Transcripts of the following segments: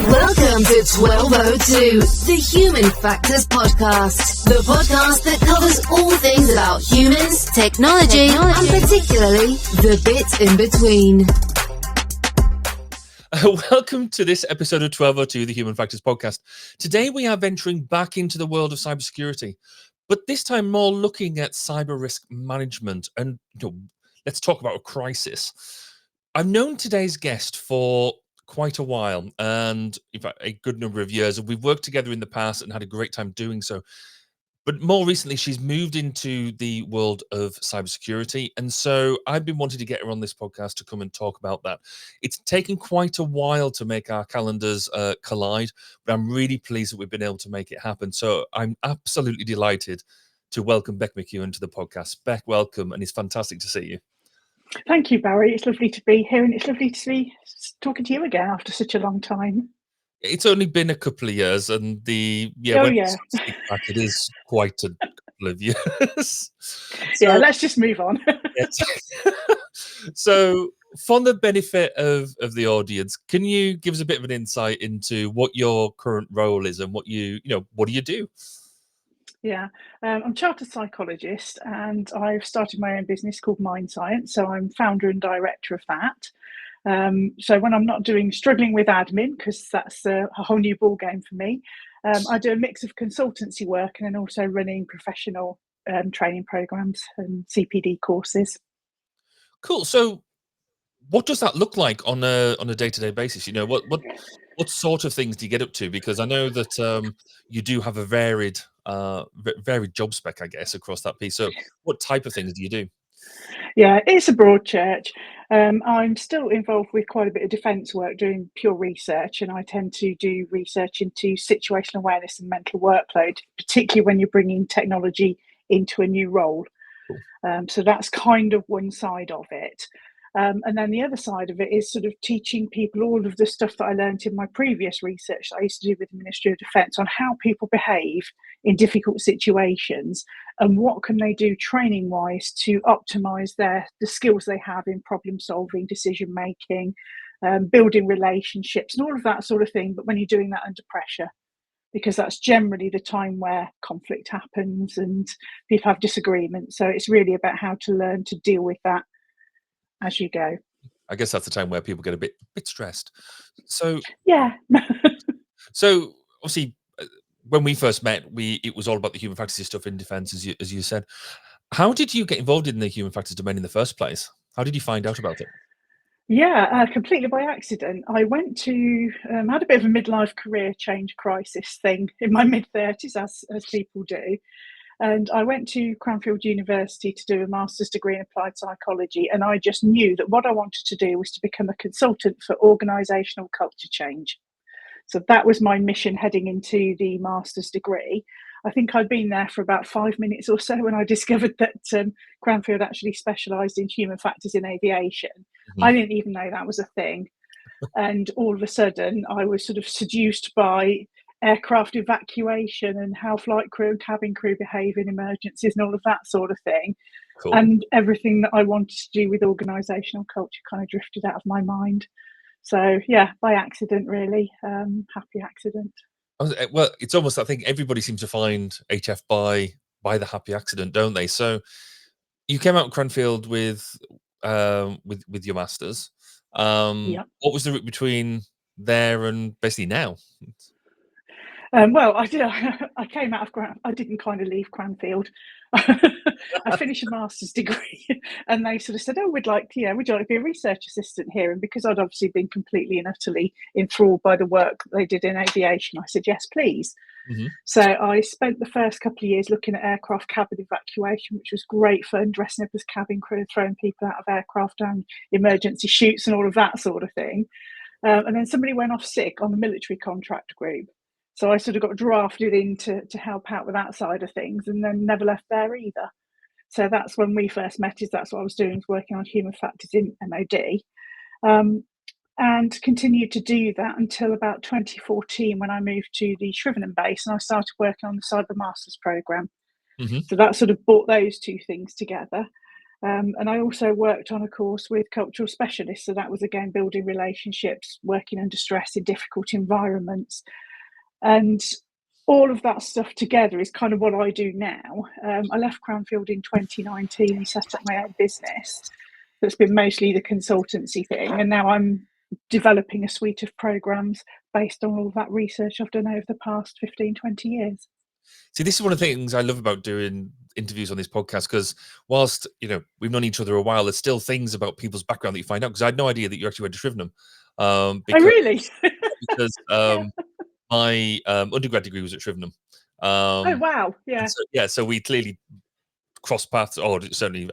Welcome to 1202, the Human Factors Podcast. The podcast that covers all things about humans, technology, and particularly the bit in between. Welcome to this episode of 1202, the Human Factors Podcast. Today we are venturing back into the world of cybersecurity, but this time more looking at cyber risk management. And let's talk about a crisis. I've known today's guest for quite a while, and in fact a good number of years, and we've worked together in the past and had a great time doing so. But more recently, she's moved into the world of cybersecurity, and so I've been wanting to get her on this podcast to come and talk about that. It's taken quite a while to make our calendars collide, but I'm really pleased that we've been able to make it happen. So I'm absolutely delighted to welcome Bec Mekown to the podcast. Bec, welcome, and it's fantastic to see you. Thank you, Barry. It's lovely to be here, and it's lovely to be talking to you again after such a long time. It's only been a couple of years, and it is quite a couple of years. Let's just move on. So, for the benefit of the audience, can you give us a bit of an insight into what your current role is and what do you do? Yeah, I'm a chartered psychologist, and I've started my own business called Mind Science. So I'm founder and director of that. So when I'm not struggling with admin, because that's a whole new ball game for me, I do a mix of consultancy work and then also running professional training programs and CPD courses. Cool. So what does that look like on a day-to-day basis? What sort of things do you get up to? Because I know that you do have a varied job spec, I guess, across that piece. So what type of things do you do? Yeah, it's a broad church. I'm still involved with quite a bit of defence work, doing pure research, and I tend to do research into situational awareness and mental workload, particularly when you're bringing technology into a new role. So that's kind of one side of it. And then the other side of it is sort of teaching people all of the stuff that I learned in my previous research that I used to do with the Ministry of Defence on how people behave in difficult situations and what can they do training wise to optimise the skills they have in problem solving, decision making, building relationships and all of that sort of thing. But when you're doing that under pressure, because that's generally the time where conflict happens and people have disagreements. So it's really about how to learn to deal with that as you go. I guess that's the time where people get a bit stressed. So yeah. So obviously, when we first met, it was all about the human factors stuff in defence, as you said. How did you get involved in the human factors domain in the first place? How did you find out about it? Yeah, completely by accident. I went to had a bit of a midlife career change crisis thing in my mid-30s, as people do. And I went to Cranfield University to do a master's degree in applied psychology. And I just knew that what I wanted to do was to become a consultant for organisational culture change. So that was my mission heading into the master's degree. I think I'd been there for about 5 minutes or so when I discovered that Cranfield actually specialised in human factors in aviation. Mm-hmm. I didn't even know that was a thing. And all of a sudden, I was sort of seduced by aircraft evacuation and how flight crew and cabin crew behave in emergencies and all of that sort of thing. Cool. And everything that I wanted to do with organisational culture kind of drifted out of my mind. So yeah, by accident, really. Happy accident. Well, it's almost, I think everybody seems to find HF by the happy accident, don't they? So you came out of Cranfield with your masters. What was the route between there and basically now? Well, I did. I came out of I didn't kind of leave Cranfield. I finished a master's degree, and they sort of said, "Oh, would you like to be a research assistant here?" And because I'd obviously been completely and utterly enthralled by the work that they did in aviation, I said, "Yes, please." Mm-hmm. So I spent the first couple of years looking at aircraft cabin evacuation, which was great fun, dressing up as cabin crew, throwing people out of aircraft down emergency chutes and all of that sort of thing. And then somebody went off sick on the military contract group. So I sort of got drafted in to help out with that side of things and then never left there either. So that's when we first met, that's what I was doing, working on human factors in MOD. And continued to do that until about 2014 when I moved to the Shrivenham base and I started working on the Cyber Masters programme. Mm-hmm. So that sort of brought those two things together. And I also worked on a course with cultural specialists. So that was, again, building relationships, working under stress in difficult environments. And all of that stuff together is kind of what I do now. I left Cranfield in 2019 and set up my own business. That's been mostly the consultancy thing. And now I'm developing a suite of programs based on all of that research I've done over the past 15, 20 years. See, this is one of the things I love about doing interviews on this podcast, because whilst, we've known each other a while, there's still things about people's background that you find out, because I had no idea that you actually went to Shrivenham. Oh, really? Because my undergrad degree was at Shrivenham. Oh, wow. Yeah. So we clearly crossed paths, or certainly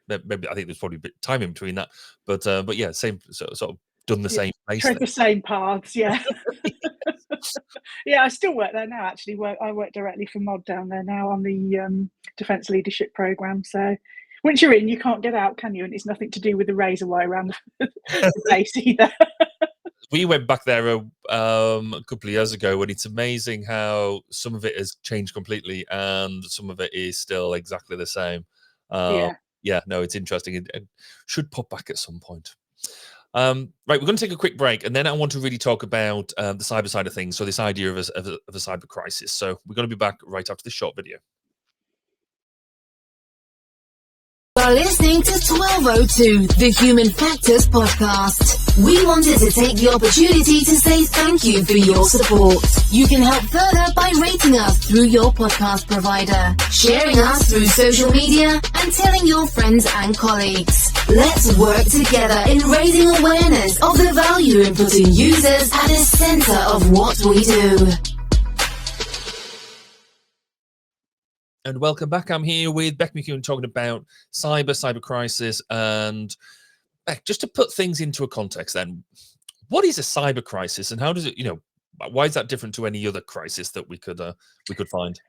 maybe I think there's probably a bit of time in between that, but yeah, same sort of done the same place. Tread the same paths, yeah. Yeah, I still work there now. Actually, I work directly for Mod down there now on the Defence Leadership Programme. So once you're in, you can't get out, can you? And it's nothing to do with the razor wire around the base either. We went back there a couple of years ago, and it's amazing how some of it has changed completely and some of it is still exactly the same. Yeah, no, it's interesting. It should pop back at some point. Right, we're going to take a quick break, and then I want to really talk about the cyber side of things. So this idea of a cyber crisis. So we're going to be back right after this short video. You're listening to 1202, the Human Factors Podcast. We wanted to take the opportunity to say thank you for your support. You can help further by rating us through your podcast provider, sharing us through social media, and telling your friends and colleagues. Let's work together in raising awareness of the value in putting users at the center of what we do. And welcome back. I'm here with Bec Mekown talking about cyber crisis, and just to put things into a context then, what is a cyber crisis and how does it, why is that different to any other crisis that we could find?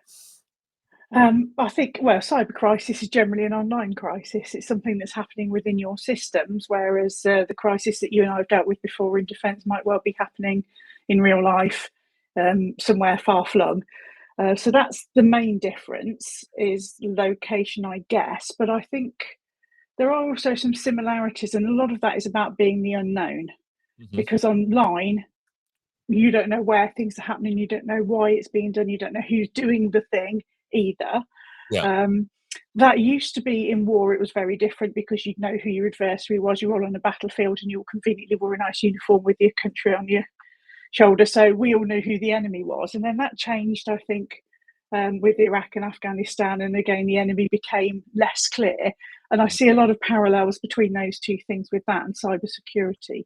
I think, cyber crisis is generally an online crisis. It's something that's happening within your systems, whereas the crisis that you and I have dealt with before in defence might well be happening in real life, somewhere far flung. So that's the main difference, is location, I guess. But I think there are also some similarities, and a lot of that is about being the unknown. Mm-hmm. Because online, you don't know where things are happening, you don't know why it's being done, you don't know who's doing the thing either. Yeah. That used to be in war, it was very different because you'd know who your adversary was. You were all on a battlefield and you all conveniently wore a nice uniform with your country on your shoulder, so we all knew who the enemy was. And then that changed, I think, with Iraq and Afghanistan, and again the enemy became less clear, and I see a lot of parallels between those two things with that and cybersecurity.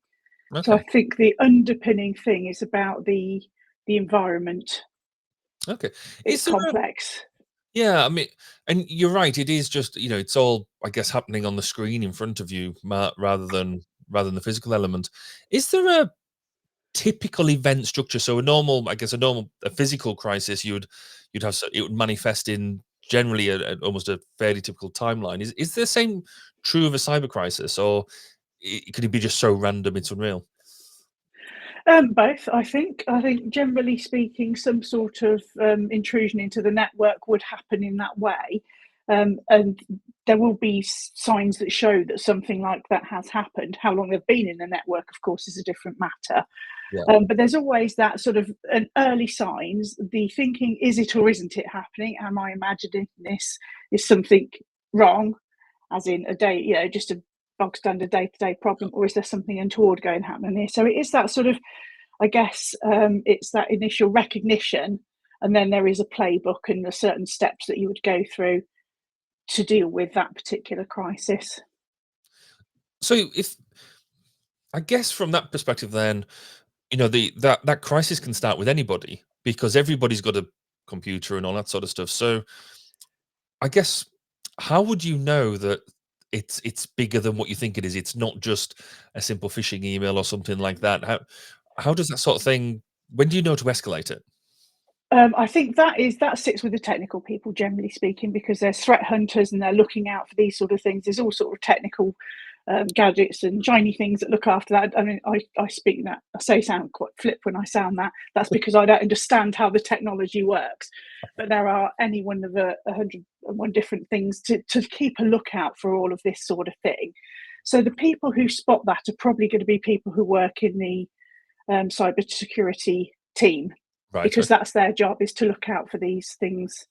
Okay. So I think the underpinning thing is about the environment. Okay, it's complex. Yeah, I mean, and you're right, it is just, it's all, I guess, happening on the screen in front of you rather than the physical element. Is there a typical event structure? So a physical crisis, you'd have, it would manifest in generally almost a fairly typical timeline. Is the same true of a cyber crisis, or could it be just so random it's unreal? Both, I think. Generally speaking, some sort of intrusion into the network would happen in that way. And there will be signs that show that something like that has happened. How long they've been in the network, of course, is a different matter. Yeah. But there's always that sort of an early signs, the thinking, is it or isn't it happening? Am I imagining this? Is something wrong? As in a day, just a bog standard day-to-day problem, or is there something untoward happening here? So it is that sort of, I guess, it's that initial recognition, and then there is a playbook and the certain steps that you would go through to deal with that particular crisis. So I guess from that perspective then, that crisis can start with anybody, because everybody's got a computer and all that sort of stuff. So I guess, how would you know that it's bigger than what you think it is? It's not just a simple phishing email or something like that. How does that sort of thing, when do you know to escalate it? I think that sits with the technical people, generally speaking, because they're threat hunters and they're looking out for these sort of things. There's all sort of technical gadgets and shiny things that look after that. I mean, I speak that, I say sound quite flip when I sound that. That's because I don't understand how the technology works. But there are any one of 101 different things to keep a lookout for all of this sort of thing. So the people who spot that are probably going to be people who work in the cyber security team, Right. because that's their job, is to look out for these things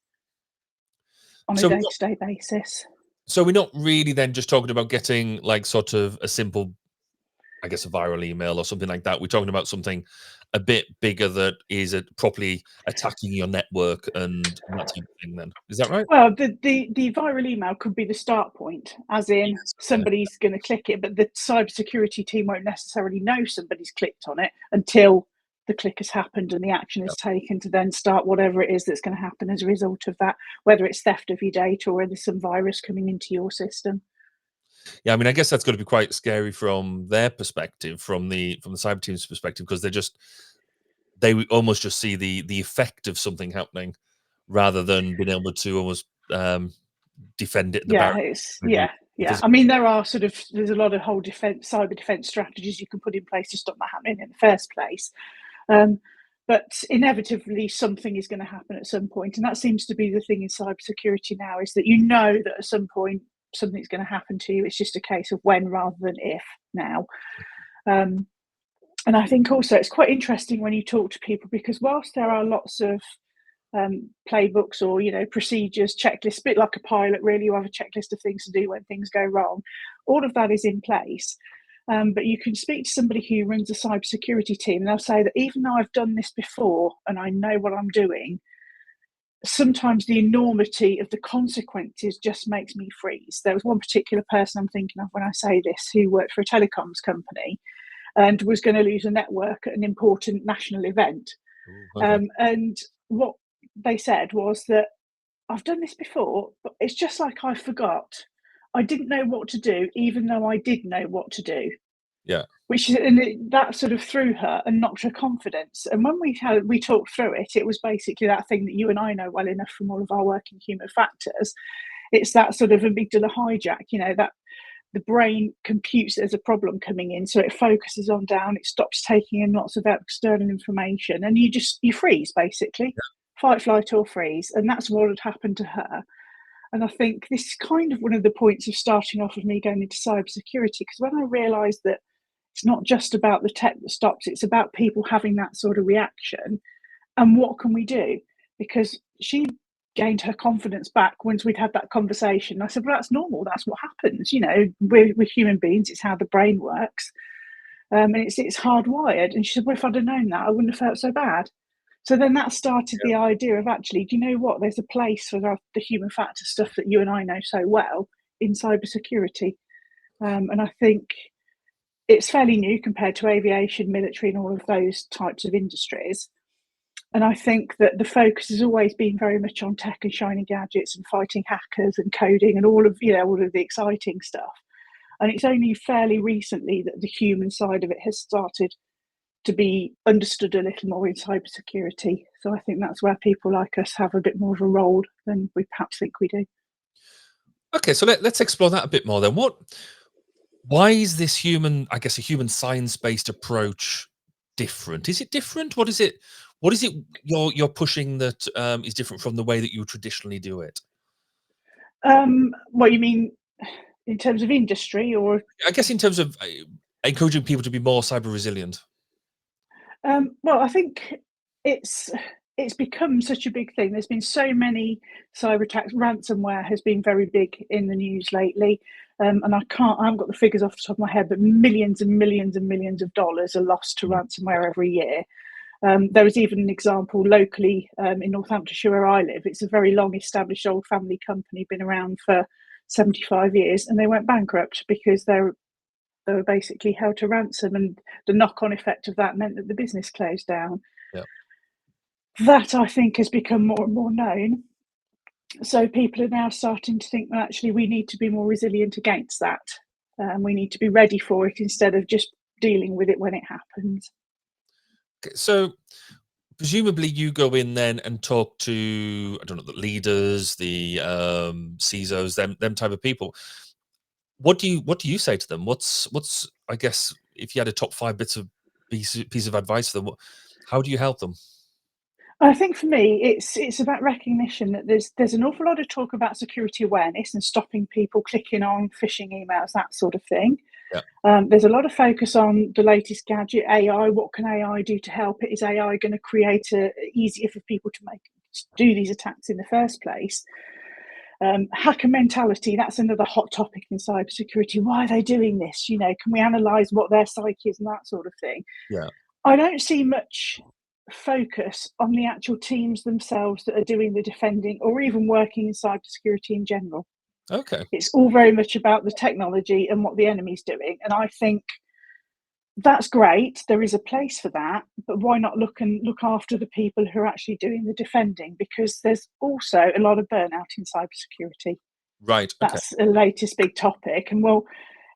on a day-to-day basis. So we're not really then just talking about getting like sort of a simple, I guess, a viral email or something like that. We're talking about something a bit bigger that is properly attacking your network and that type of thing then. Is that right? Well, the viral email could be the start point, as in Yes, okay. somebody's going to click it, but the cybersecurity team won't necessarily know somebody's clicked on it until the click has happened and the action is taken to then start whatever it is that's going to happen as a result of that, whether it's theft of your data or whether there's some virus coming into your system. Yeah, I mean, I guess that's got to be quite scary from their perspective, from the cyber team's perspective, because they almost just see the effect of something happening rather than being able to almost defend it. I mean, there's a lot of whole cyber defense strategies you can put in place to stop that happening in the first place. But inevitably, something is going to happen at some point, and that seems to be the thing in cybersecurity now: is that you know that at some point something's going to happen to you. It's just a case of when rather than if now. And I think also it's quite interesting when you talk to people, because whilst there are lots of playbooks or procedures, checklists, a bit like a pilot, really, you have a checklist of things to do when things go wrong. All of that is in place. But you can speak to somebody who runs a cybersecurity team and they'll say that even though I've done this before and I know what I'm doing, sometimes the enormity of the consequences just makes me freeze. There was one particular person I'm thinking of when I say this who worked for a telecoms company and was going to lose a network at an important national event. Okay. And what they said was that I've done this before, but it's just like I forgot. I didn't know what to do, even though I did know what to do. Yeah. That sort of threw her and knocked her confidence. And when we talked through it, it was basically that thing that you and I know well enough from all of our work in human factors. It's that sort of amygdala hijack, that the brain computes there's a problem coming in, so it focuses on down, it stops taking in lots of external information, and you freeze, basically. Fight, flight, or freeze. And that's what had happened to her. And I think this is kind of one of the points of starting off with me going into cybersecurity, because when I realised that it's not just about the tech that stops, it's about people having that sort of reaction. And what can we do? Because she gained her confidence back once we'd had that conversation. I said, well, that's normal. That's what happens. We're human beings. It's how the brain works. And it's hardwired. And she said, well, if I'd have known that, I wouldn't have felt so bad. So then that started the idea of, actually, do you know what? There's a place for the human factor stuff that you and I know so well in cybersecurity. And I think it's fairly new compared to aviation, military, and all of those types of industries. And I think that the focus has always been very much on tech and shiny gadgets and fighting hackers and coding and all of the exciting stuff. And it's only fairly recently that the human side of it has started to be understood a little more in cybersecurity. So I think that's where people like us have a bit more of a role than we perhaps think we do. Okay, so let's explore that a bit more then. Why is this a human science-based approach different? Is it different? What is it you're pushing that is different from the way that you traditionally do it? What you mean in terms of industry, or I guess in terms of encouraging people to be more cyber resilient. well, I think it's become such a big thing. There's been so many cyber attacks. Ransomware has been very big in the news lately, and I haven't got the figures off the top of my head, but millions and millions and millions of dollars are lost to ransomware every year. There was even an example locally in Northamptonshire where I live. It's a very long established old family company, been around for 75 years, and they went bankrupt because they were basically held to ransom, and the knock-on effect of that meant that the business closed down. Yeah. That, I think, has become more and more known. So people are now starting to think that actually we need to be more resilient against that. We need to be ready for it instead of just dealing with it when it happens. Okay, so presumably you go in then and talk to, I don't know, the leaders, the CISOs, them type of people. what do you say to them? What's I guess if you had a top 5 piece of advice for them, how do you help them? I think for me, it's about recognition that there's an awful lot of talk about security awareness and stopping people clicking on phishing emails, that sort of thing. Yeah. There's a lot of focus on the latest gadget, AI. What can AI do to help it? Is AI going to create it easier for people to do these attacks in the first place? Hacker mentality, that's another hot topic in cybersecurity. Why are they doing this? Can we analyze what their psyche is and that sort of thing? Yeah. I don't see much focus on the actual teams themselves that are doing the defending or even working in cybersecurity in general. Okay. It's all very much about the technology and what the enemy's doing. And I think that's great. There is a place for that, but why not look after the people who are actually doing the defending? Because there's also a lot of burnout in cybersecurity. Right. Okay. That's the latest big topic. And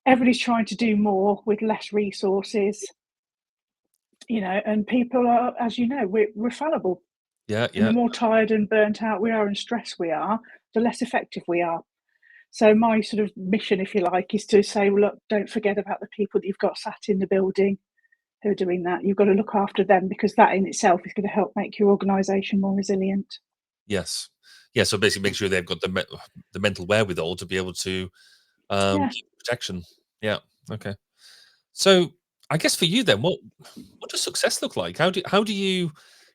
everybody's trying to do more with less resources, and people are, as you know, we're fallible. Yeah. And the more tired and burnt out we are and stressed we are, the less effective we are. So my sort of mission, if you like, is to say, well, look, don't forget about the people that you've got sat in the building who are doing that. You've got to look after them, because that in itself is going to help make your organisation more resilient. Yes. Yeah. So basically, make sure they've got the mental wherewithal to be able to keep protection. Yeah. Okay. So I guess for you then, what does success look like? How do you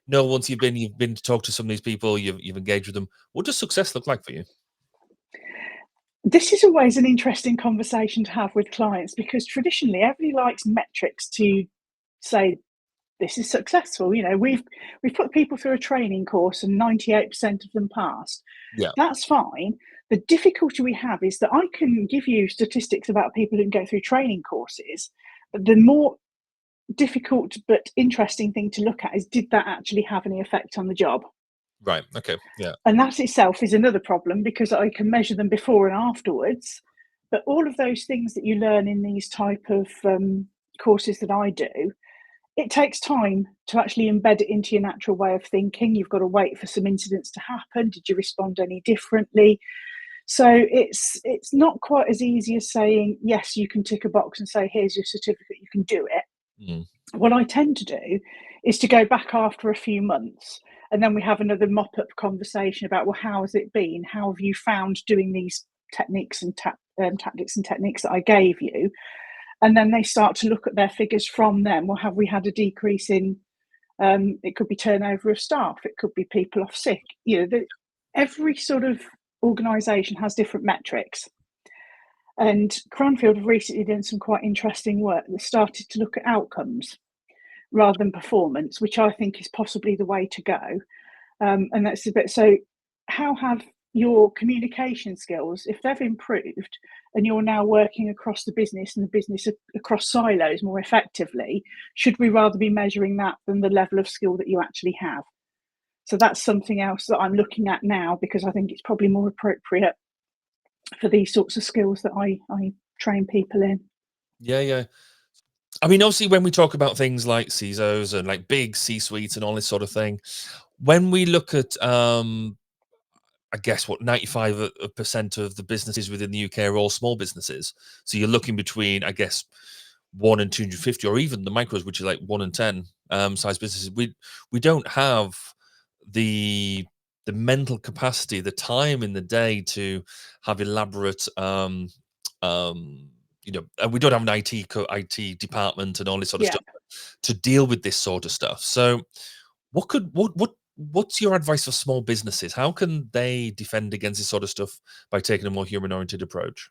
know, once you've been to talk to some of these people, you've engaged with them, what does success look like for you? This is always an interesting conversation to have with clients, because traditionally everybody likes metrics to say this is successful. We've put people through a training course and 98% of them passed. Yeah. That's fine. The difficulty we have is that I can give you statistics about people who can go through training courses, but the more difficult but interesting thing to look at is, did that actually have any effect on the job? Right. Okay. Yeah. And that itself is another problem, because I can measure them before and afterwards. But all of those things that you learn in these type of courses that I do, it takes time to actually embed it into your natural way of thinking. You've got to wait for some incidents to happen. Did you respond any differently? So it's not quite as easy as saying, yes, you can tick a box and say, here's your certificate, you can do it. Mm. What I tend to do is to go back after a few months, and then we have another mop-up conversation about, well, how has it been? How have you found doing these techniques and tactics and techniques that I gave you? And then they start to look at their figures from them. Well, have we had a decrease in, it could be turnover of staff, it could be people off sick. Every sort of organisation has different metrics. And Cranfield have recently done some quite interesting work that started to look at outcomes rather than performance, which I think is possibly the way to go. And that's a bit, so how have your communication skills, if they've improved and you're now working across the business and the business across silos more effectively, should we rather be measuring that than the level of skill that you actually have? So that's something else that I'm looking at now, because I think it's probably more appropriate for these sorts of skills that I train people in. Yeah. Yeah. I mean, obviously, when we talk about things like CISOs and like big C-suites and all this sort of thing, when we look at, I guess what 95% of the businesses within the UK are all small businesses. So you're looking between, I guess, 1 and 250, or even the micros, which is like 1 and 10 size businesses. We don't have the mental capacity, the time in the day to have elaborate and we don't have an IT department and all this sort of stuff to deal with this sort of stuff. So what's your advice for small businesses? How can they defend against this sort of stuff by taking a more human oriented approach?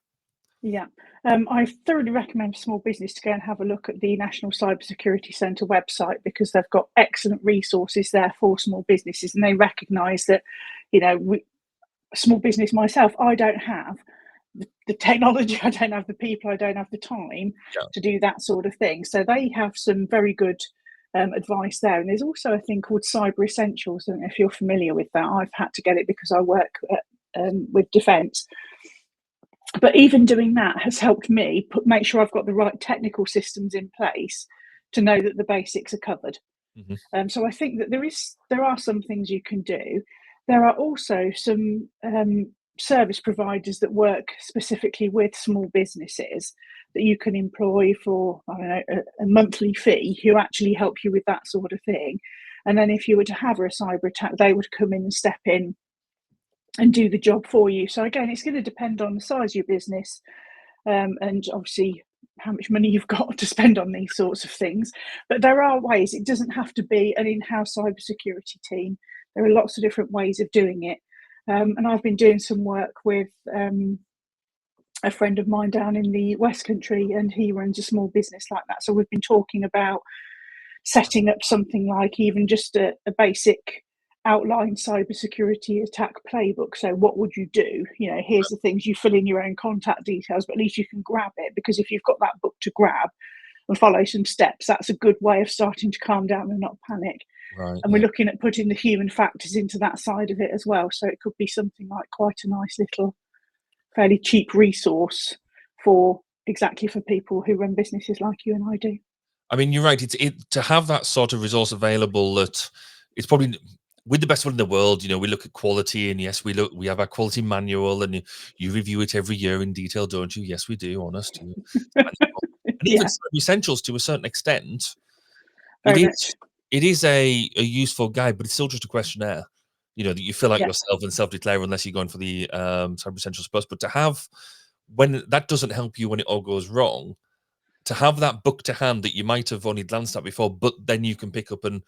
Yeah, I thoroughly recommend for small business to go and have a look at the National Cybersecurity Centre website, because they've got excellent resources there for small businesses, and they recognise that, small business myself, I don't have the technology, I don't have the people, I don't have the time to do that sort of thing. So they have some very good advice there. And there's also a thing called Cyber Essentials. I don't know if you're familiar with that. I've had to get it because I work with defence. But even doing that has helped me make sure I've got the right technical systems in place to know that the basics are covered. Mm-hmm. So I think that there are some things you can do. There are also some service providers that work specifically with small businesses that you can employ for, I don't know, a monthly fee, who actually help you with that sort of thing. And then if you were to have a cyber attack, they would come in and step in and do the job for you. So again, it's going to depend on the size of your business, and obviously how much money you've got to spend on these sorts of things. But there are ways. It doesn't have to be an in-house cybersecurity team. There are lots of different ways of doing it. And I've been doing some work with a friend of mine down in the West Country, and he runs a small business like that. So we've been talking about setting up something like even just a basic outline cybersecurity attack playbook. So what would you do? You know, here's the things, you fill in your own contact details, but at least you can grab it, because if you've got that book to grab and follow some steps, that's a good way of starting to calm down and not panic. Right. And we're looking at putting the human factors into that side of it as well. So it could be something like quite a nice little, fairly cheap resource for people who run businesses like you and I do. I mean, you're right. To have that sort of resource available, that it's probably with the best one in the world. You know, we look at quality, and yes, we have our quality manual, and you review it every year in detail, don't you? Yes, we do. Honest, and even essentials to a certain extent. It is a useful guide, but it's still just a questionnaire, you know, that you fill out yourself and self-declare, unless you're going for the Cyber Essentials Plus. But to have, when that doesn't help you when it all goes wrong, to have that book to hand that you might have only glanced at before, but then you can pick up and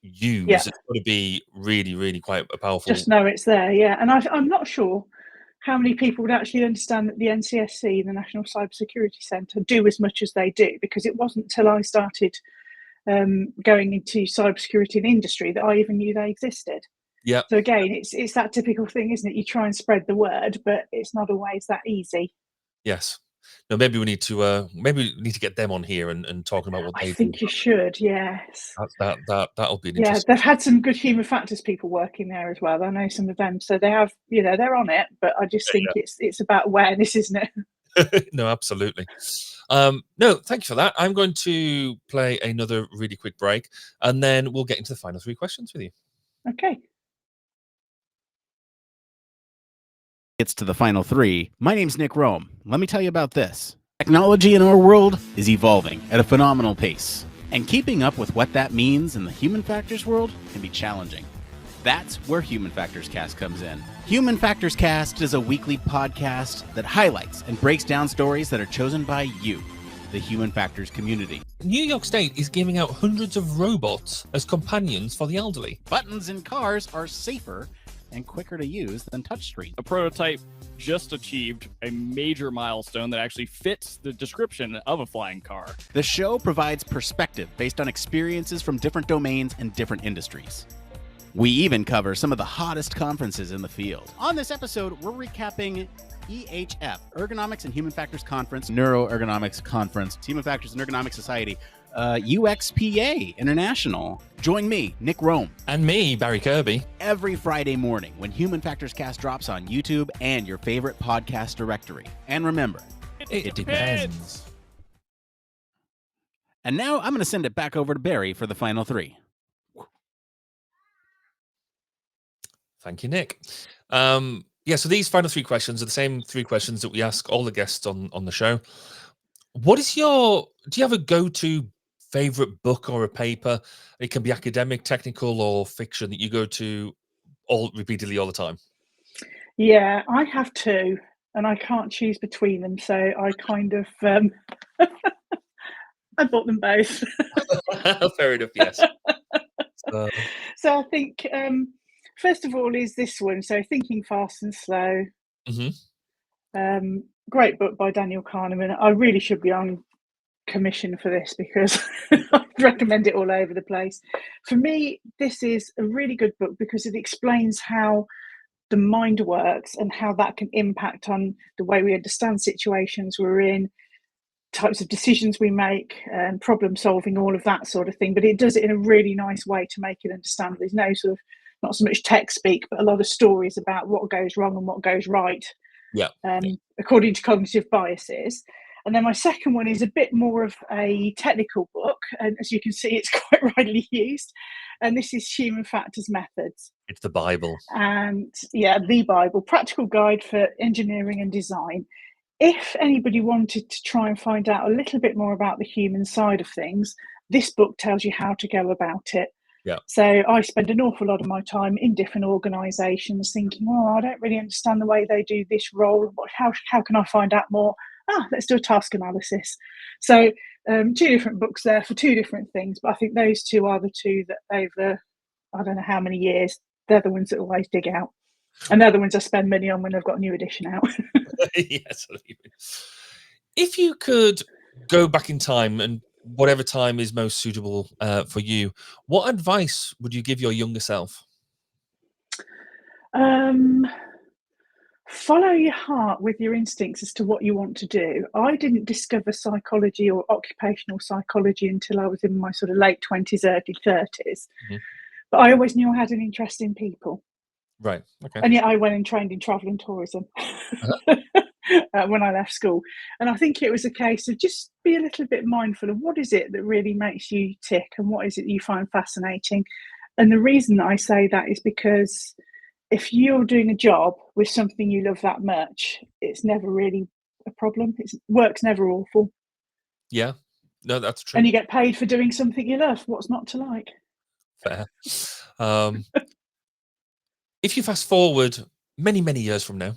use, it's going to be really, really quite a powerful. Just know it's there, yeah. And I'm not sure how many people would actually understand that the NCSC, the National Cybersecurity Centre, do as much as they do, because it wasn't until I started going into cybersecurity and industry that I even knew they existed. Yeah. So again, it's that typical thing, isn't it? You try and spread the word, but it's not always that easy. Yes. No, maybe we need to get them on here and talking about what they do. I think you should, yes. That'll be an yeah, interesting. they've had some good human factors people working there as well. I know some of them, so they have, you know, they're on it. But I just think it's about awareness, isn't it? No, absolutely. No, thank you for that. I'm going to play another really quick break, and then we'll get into the final 3 questions with you. Okay. Gets to the final 3. My name's Nick Rome. Let me tell you about this. Technology in our world is evolving at a phenomenal pace, and keeping up with what that means in the human factors world can be challenging. That's where Human Factors Cast comes in. Human Factors Cast is a weekly podcast that highlights and breaks down stories that are chosen by you, the Human Factors community. New York State is giving out hundreds of robots as companions for the elderly. Buttons in cars are safer and quicker to use than touchscreen. A prototype just achieved a major milestone that actually fits the description of a flying car. The show provides perspective based on experiences from different domains and different industries. We even cover some of the hottest conferences in the field. On this episode, we're recapping EHF, Ergonomics and Human Factors Conference, Neuroergonomics Conference, Human Factors and Ergonomics Society, UXPA International. Join me, Nick Rome. And me, Barry Kirby. Every Friday morning when Human Factors Cast drops on YouTube and your favorite podcast directory. And remember, it depends. And now I'm going to send it back over to Barry for the final 3. Thank you, Nick. So these final 3 questions are the same 3 questions that we ask all the guests on the show. Do you have a go-to favorite book or a paper? It can be academic, technical, or fiction that you go to repeatedly all the time. Yeah, I have 2, and I can't choose between them. So I kind of, I bought them both. Fair enough, yes. So I think, first of all, is this one. So Thinking Fast and Slow. Mm-hmm. Great book by Daniel Kahneman. I really should be on commission for this because I recommend it all over the place. For me, this is a really good book because it explains how the mind works and how that can impact on the way we understand situations we're in, types of decisions we make, and problem solving, all of that sort of thing. But it does it in a really nice way to make it understandable. There's no sort of, not so much tech speak, but a lot of stories about what goes wrong and what goes right. Yeah. According to cognitive biases. And then my second one is a bit more of a technical book, and as you can see, it's quite widely used. And this is Human Factors Methods. It's the Bible. And yeah, the Bible, practical guide for engineering and design. If anybody wanted to try and find out a little bit more about the human side of things, this book tells you how to go about it. Yeah. So I spend an awful lot of my time in different organisations thinking, I don't really understand the way they do this role. How can I find out more? Let's do a task analysis. So 2 different books there for 2 different things. But I think those 2 are the 2 that over, I don't know how many years, they're the ones that always dig out. And they're the ones I spend money on when they've got a new edition out. Yes. If you could go back in time, and whatever time is most suitable for you, what advice would you give your younger self? Follow your heart with your instincts as to what you want to do. I didn't discover psychology or occupational psychology until I was in my sort of late 20s, early 30s. Mm-hmm. But I always knew I had an interest in people. Right. Okay. And yet I went and trained in travel and tourism when I left school. And I think it was a case of just be a little bit mindful of what is it that really makes you tick and what is it you find fascinating. And the reason that I say that is because if you're doing a job with something you love that much, it's never really a problem. Work's never awful. Yeah. No, that's true. And you get paid for doing something you love. What's not to like? Fair. If you fast forward many, many years from now,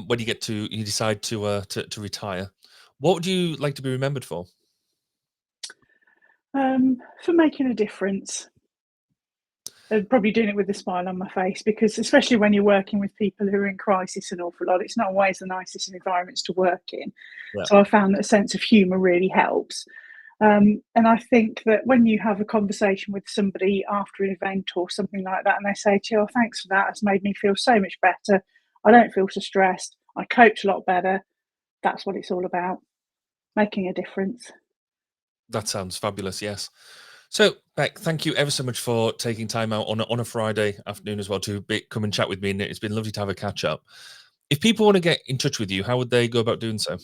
when you decide to retire, what would you like to be remembered for? For making a difference. Probably doing it with a smile on my face, because especially when you're working with people who are in crisis an awful lot, it's not always the nicest environments to work in. Yeah. So I found that a sense of humour really helps. And I think that when you have a conversation with somebody after an event or something like that, and they say to you, thanks for that, it's made me feel so much better. I don't feel so stressed. I coped a lot better. That's what it's all about, making a difference. That sounds fabulous, yes. So, Bec, thank you ever so much for taking time out on a Friday afternoon as well to come and chat with me. And it's been lovely to have a catch up. If people want to get in touch with you, how would they go about doing so?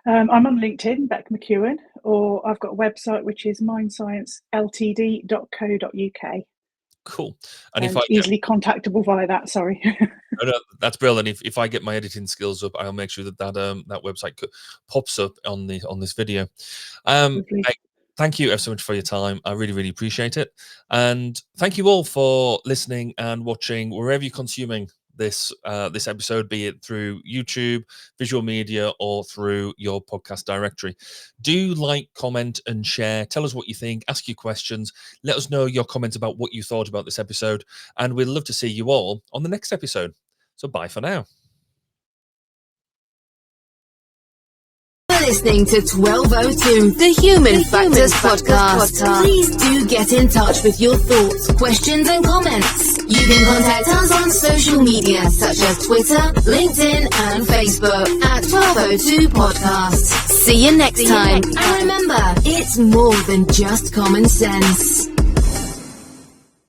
I'm on LinkedIn, Bec Mekown, or I've got a website which is mindscienceltd.co.uk. Cool. And if easily contactable via that, sorry. No, that's brilliant. If I get my editing skills up, I'll make sure that website pops up on this video. Thank you ever so much for your time. I really, really appreciate it. And thank you all for listening and watching wherever you're consuming this episode, be it through YouTube, visual media, or through your podcast directory. Do like, comment, and share. Tell us what you think. Ask your questions. Let us know your comments about what you thought about this episode. And we'd love to see you all on the next episode. So bye for now. Listening to 1202, the Human Factors Podcast. Please do get in touch with your thoughts, questions, and comments. You can contact us on social media such as Twitter, LinkedIn, and Facebook at 1202 Podcast. See you next time. And remember, it's more than just common sense.